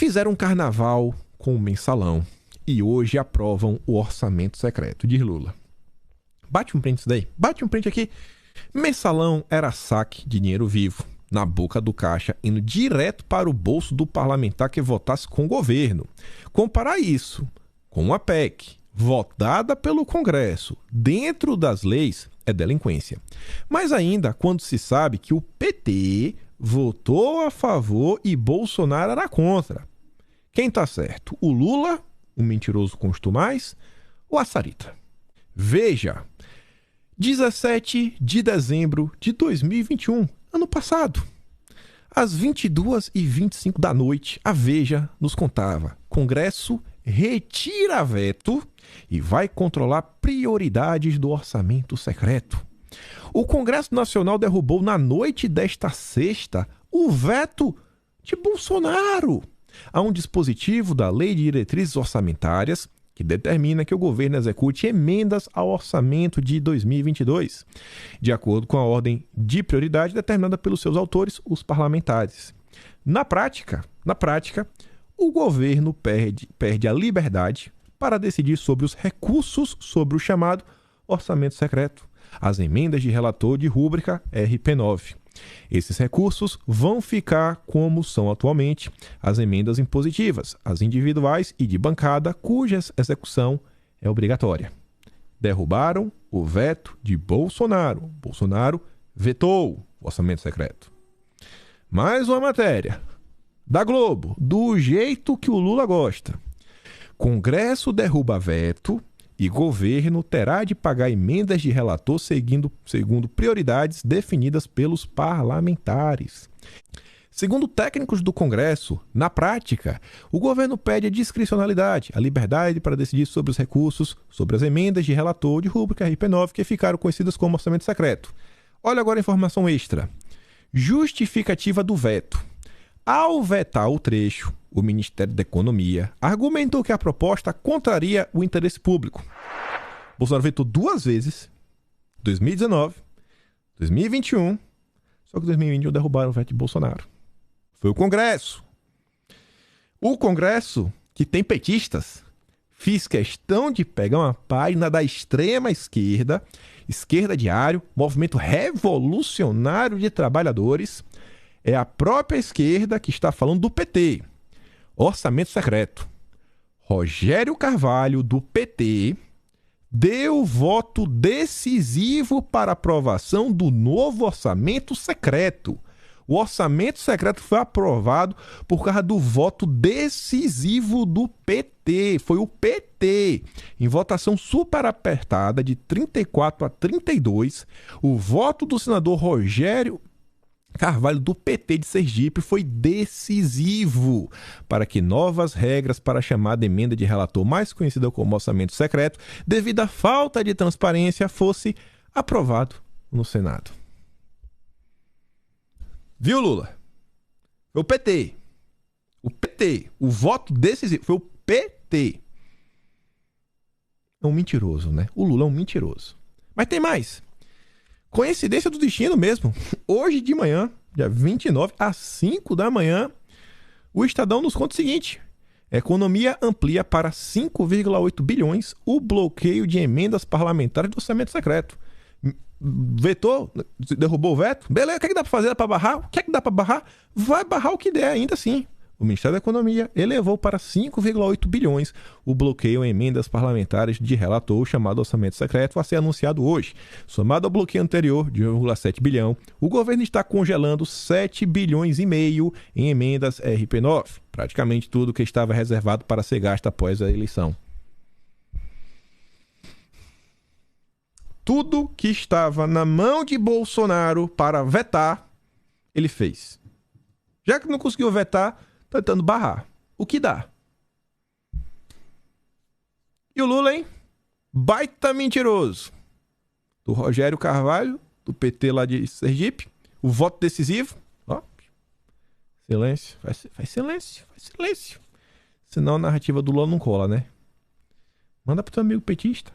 Fizeram um carnaval com o mensalão e hoje aprovam o orçamento secreto, diz Lula. Bate um print isso daí. Bate um print aqui. Mensalão era saque de dinheiro vivo, na boca do caixa, indo direto para o bolso do parlamentar que votasse com o governo. Comparar isso com uma PEC votada pelo Congresso dentro das leis é delinquência. Mas ainda quando se sabe que o PT votou a favor e Bolsonaro era contra. Quem tá certo? O Lula, o mentiroso constumais, ou a Sarita? Veja, 17 de dezembro de 2021, ano passado, às 22h25 da noite, a Veja nos contava: Congresso retira veto e vai controlar prioridades do orçamento secreto. O Congresso Nacional derrubou na noite desta sexta o veto de Bolsonaro a um dispositivo da Lei de Diretrizes Orçamentárias que determina que o governo execute emendas ao orçamento de 2022, de acordo com a ordem de prioridade determinada pelos seus autores, os parlamentares. Na prática, o governo perde a liberdade para decidir sobre os recursos sobre o chamado orçamento secreto, as emendas de relator de rúbrica RP9. Esses recursos vão ficar como são atualmente as emendas impositivas, as individuais e de bancada, cuja execução é obrigatória. Derrubaram o veto de Bolsonaro. Bolsonaro vetou o orçamento secreto. Mais uma matéria da Globo, do jeito que o Lula gosta. Congresso derruba veto e governo terá de pagar emendas de relator segundo prioridades definidas pelos parlamentares. Segundo técnicos do Congresso, na prática, o governo pede a discricionalidade, a liberdade para decidir sobre os recursos, sobre as emendas de relator de rúbrica RP9 que ficaram conhecidas como orçamento secreto. Olha agora a informação extra. Justificativa do veto. Ao vetar o trecho, o Ministério da Economia argumentou que a proposta contraria o interesse público. Bolsonaro vetou 2 vezes, 2019, 2021, só que em 2021 derrubaram o veto de Bolsonaro. Foi o Congresso. O Congresso, que tem petistas, fiz questão de pegar uma página da extrema esquerda, Esquerda Diário, Movimento Revolucionário de Trabalhadores. É a própria esquerda que está falando do PT. Orçamento secreto. Rogério Carvalho, do PT, deu voto decisivo para aprovação do novo orçamento secreto. O orçamento secreto foi aprovado por causa do voto decisivo do PT. Foi o PT. Em votação super apertada de 34 a 32, o voto do senador Rogério Carvalho, do PT de Sergipe, foi decisivo para que novas regras para a chamada emenda de relator, mais conhecida como orçamento secreto, devido à falta de transparência, fosse aprovado no Senado. Viu, Lula? Foi o PT. O PT. O voto decisivo foi o PT. É um mentiroso, né? O Lula é um mentiroso. Mas tem mais. Coincidência do destino mesmo. Hoje de manhã, dia 29, às 5 da manhã, o Estadão nos conta o seguinte: a economia amplia para 5,8 bilhões o bloqueio de emendas parlamentares do orçamento secreto. Vetou? Derrubou o veto? Beleza, o que é que dá para fazer? Dá para barrar? O que é que dá para barrar? Vai barrar o que der ainda assim. O Ministério da Economia elevou para 5,8 bilhões o bloqueio em emendas parlamentares de relator chamado orçamento secreto a ser anunciado hoje. Somado ao bloqueio anterior de 1,7 bilhão, o governo está congelando 7 bilhões e meio em emendas RP9, praticamente tudo que estava reservado para ser gasto após a eleição. Tudo que estava na mão de Bolsonaro para vetar, ele fez. Já que não conseguiu vetar, tentando barrar. O que dá? E o Lula, hein? Baita mentiroso. Do Rogério Carvalho, do PT lá de Sergipe. O voto decisivo. Ó. Silêncio. Faz silêncio. Faz silêncio. Senão a narrativa do Lula não cola, né? Manda pro teu amigo petista.